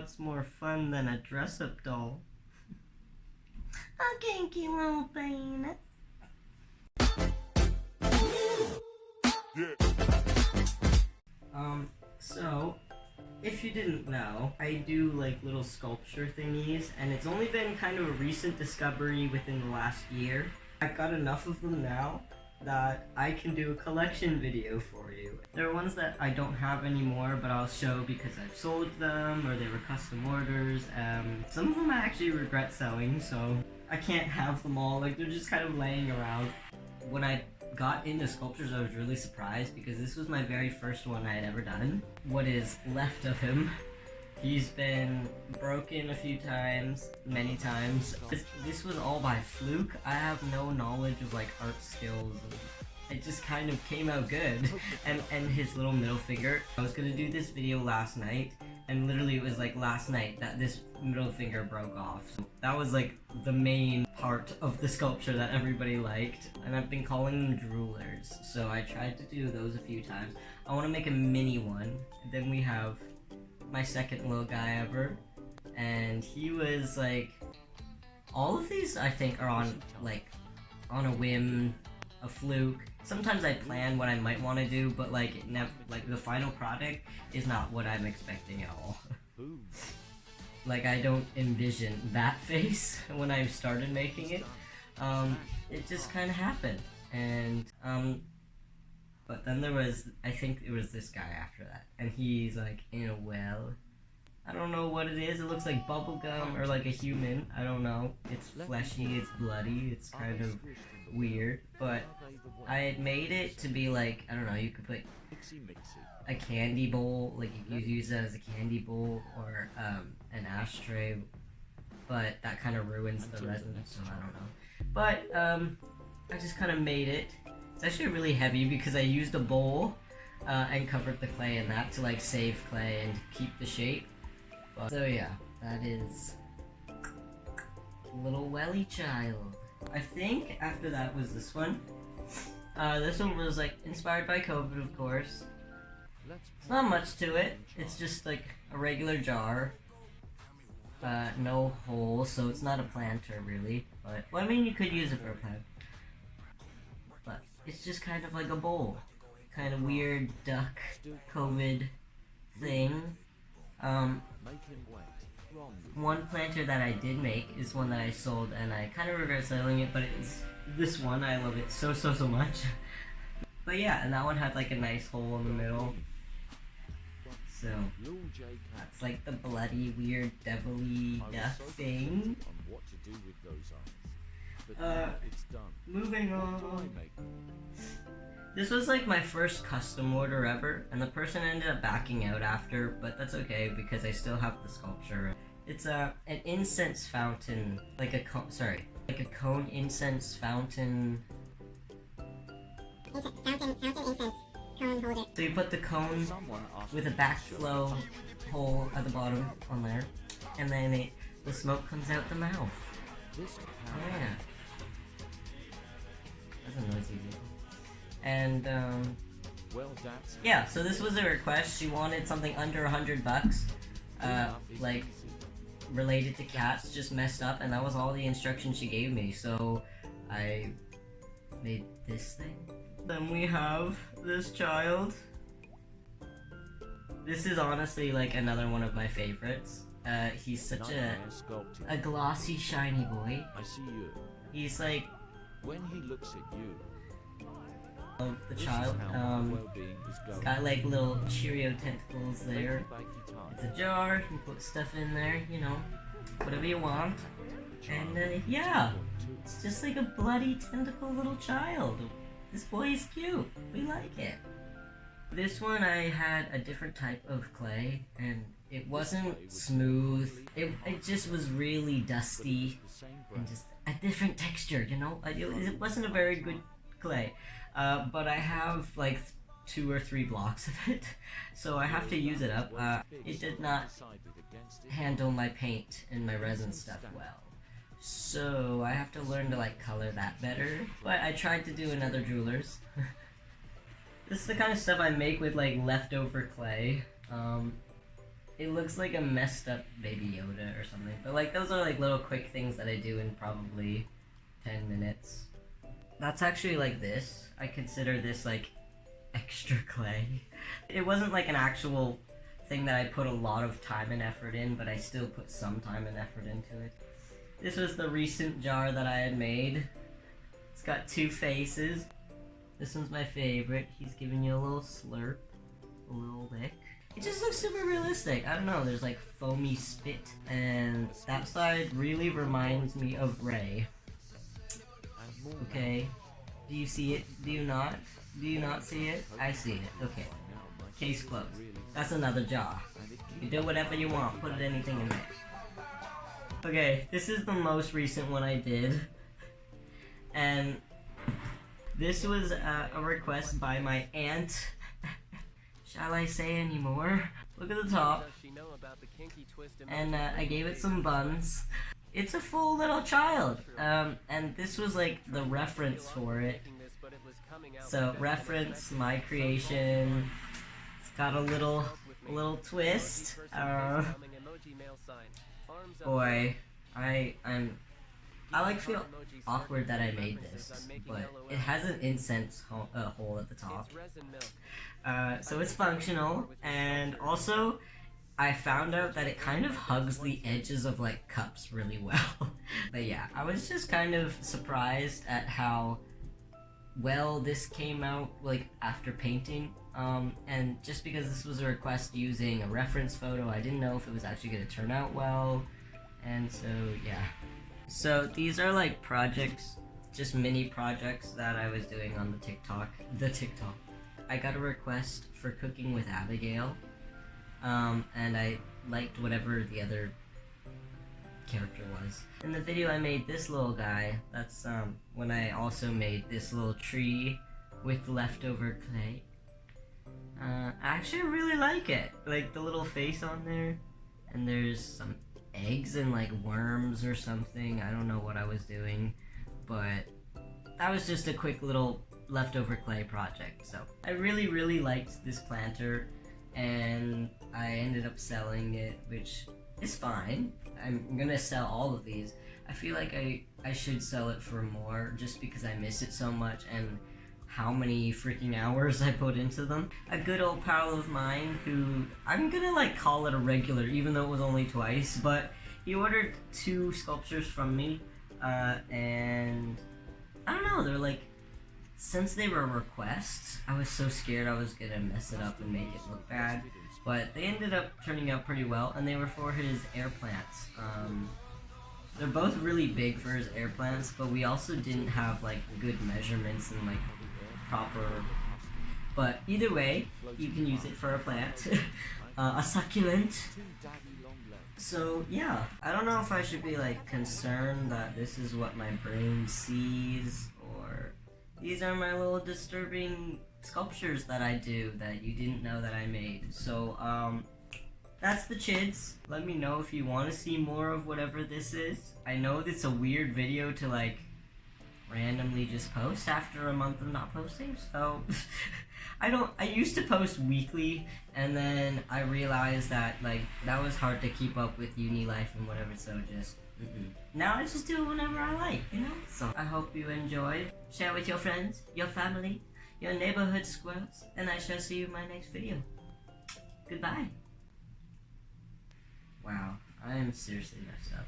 what's more fun than a dress-up doll? A kinky little penis. So, if you didn't know, I do like little sculpture thingies, and it's only been kind of a recent discovery within the last year. I've got enough of them now that I can do a collection video for you. There are ones that I don't have anymore, but I'll show because I've sold them, or they were custom orders. Some of them I actually regret selling, so I can't have them all. Like, they're just kind of laying around. When I got into sculptures, I was really surprised because this was my very first one I had ever done. What is left of him. He's been broken a few times, many times. This was all by fluke. I have no knowledge of like art skills. It just kind of came out good. And his little middle finger. I was gonna do this video last night, and literally it was like last night that this middle finger broke off. So that was like the main part of the sculpture that everybody liked, and I've been calling them droolers. So I tried to do those a few times. I want to make a mini one. Then we have my second little guy ever, and he was like, all of these I think are on a whim, a fluke. Sometimes I plan what I might want to do, but like the final product is not what I'm expecting at all. Like, I don't envision that face when I started making it. It just kind of happened, and but then there was, I think it was this guy after that, and he's like in a well. I don't know what it is. It looks like bubblegum or like a human. I don't know. It's fleshy, it's bloody, it's kind of weird. But I had made it to be like, I don't know, you could put a candy bowl, like you could use it as a candy bowl or an ashtray. But that kind of ruins the resin, so I don't know. But I just kind of made it. It's actually really heavy because I used a bowl and covered the clay in that to like save clay and keep the shape. But, so yeah, that is little welly child. I think after that was this one. This one was like inspired by COVID, of course. It's not much to it. It's just like a regular jar. No hole, so it's not a planter really. But well, I mean, you could use it for a plant. But it's just kind of like a bowl. Kind of weird duck COVID thing. One planter that I did make is one that I sold, and I kind of regret selling it, but it's this one. I love it so much. But yeah, and that one had like a nice hole in the middle. So that's like the bloody, weird, devilly duck thing. Moving on. This was like my first custom order ever, and the person ended up backing out after, but that's okay because I still have the sculpture. It's an incense fountain, like a cone incense fountain. Fountain incense cone holder. So you put the cone with a backflow hole at the bottom on there, and then the smoke comes out the mouth. Yeah. That's a noisy video. And yeah, so this was a request. She wanted something under $100, like related to cats, just messed up, and that was all the instructions she gave me. So I made this thing. Then we have this child. This is honestly like another one of my favorites. He's such a glossy, shiny boy. I see you. He's like, When he looks at you, of the child. It's got like little Cheerio tentacles there. It's a jar, you can put stuff in there, you know, whatever you want. And yeah, it's just like a bloody tentacle little child. This boy is cute. We like it. This one I had a different type of clay, and it wasn't smooth. It just was really dusty and just a different texture, you know? It wasn't a very good clay. But I have like 2 or 3 blocks of it, so I have to use it up. It did not handle my paint and my resin stuff well, so I have to learn to like color that better. But I tried to do another Droolers. This is the kind of stuff I make with like leftover clay. It looks like a messed up Baby Yoda or something. But like those are like little quick things that I do in probably 10 minutes. That's actually like this. I consider this like extra clay. It wasn't like an actual thing that I put a lot of time and effort in, but I still put some time and effort into it. This was the recent jar that I had made. It's got 2 faces. This one's my favorite. He's giving you a little slurp, a little lick. It just looks super realistic. I don't know, there's like foamy spit, and that side really reminds me of Rey. Okay, do you see it? Do you not? Do you not see it? I see it. Okay, case closed. That's another jar. You do whatever you want, put anything in there. Okay, this is the most recent one I did, and this was a request by my aunt. Shall I say any more? Look at the top. And I gave it some buns. It's a full little child. And this was like the reference for it. So reference, my creation. It's got a little twist. Boy, I like feel awkward that I made this, but it has an incense hole at the top. So it's functional, and also I found out that it kind of hugs the edges of like cups really well. But yeah, I was just kind of surprised at how well this came out like after painting. And just because this was a request using a reference photo, I didn't know if it was actually going to turn out well, and so yeah. So these are like projects, just mini projects that I was doing on the TikTok. I got a request for cooking with Abigail, and I liked whatever the other character was. In the video I made this little guy. That's when I also made this little tree with leftover clay. I actually really like it. Like the little face on there, and there's some eggs and like worms or something. I don't know what I was doing, but that was just a quick little leftover clay project. So I really liked this planter, and I ended up selling it, which is fine. I'm gonna sell all of these. I feel like I should sell it for more just because I miss it so much and how many freaking hours I put into them. A good old pal of mine who, I'm gonna like call it a regular even though it was only twice, but he ordered 2 sculptures from me, and I don't know, they're like, since they were requests, I was so scared I was gonna mess it up and make it look bad, but they ended up turning out pretty well, and they were for his air plants. They're both really big for his air plants, but we also didn't have like good measurements and like proper, but either way, you can use it for a plant, a succulent. So yeah, I don't know if I should be like concerned that this is what my brain sees, or these are my little disturbing sculptures that I do that you didn't know that I made. So that's the chids. Let me know if you want to see more of whatever this is. I know it's a weird video to like randomly just post after a month of not posting, so I used to post weekly, and then I realized that like that was hard to keep up with uni life and whatever, so just now I just do it whenever I like, you know? So I hope you enjoyed. Share with your friends, your family, your neighborhood squirrels, and I shall see you in my next video. Goodbye. Wow, I am seriously messed up.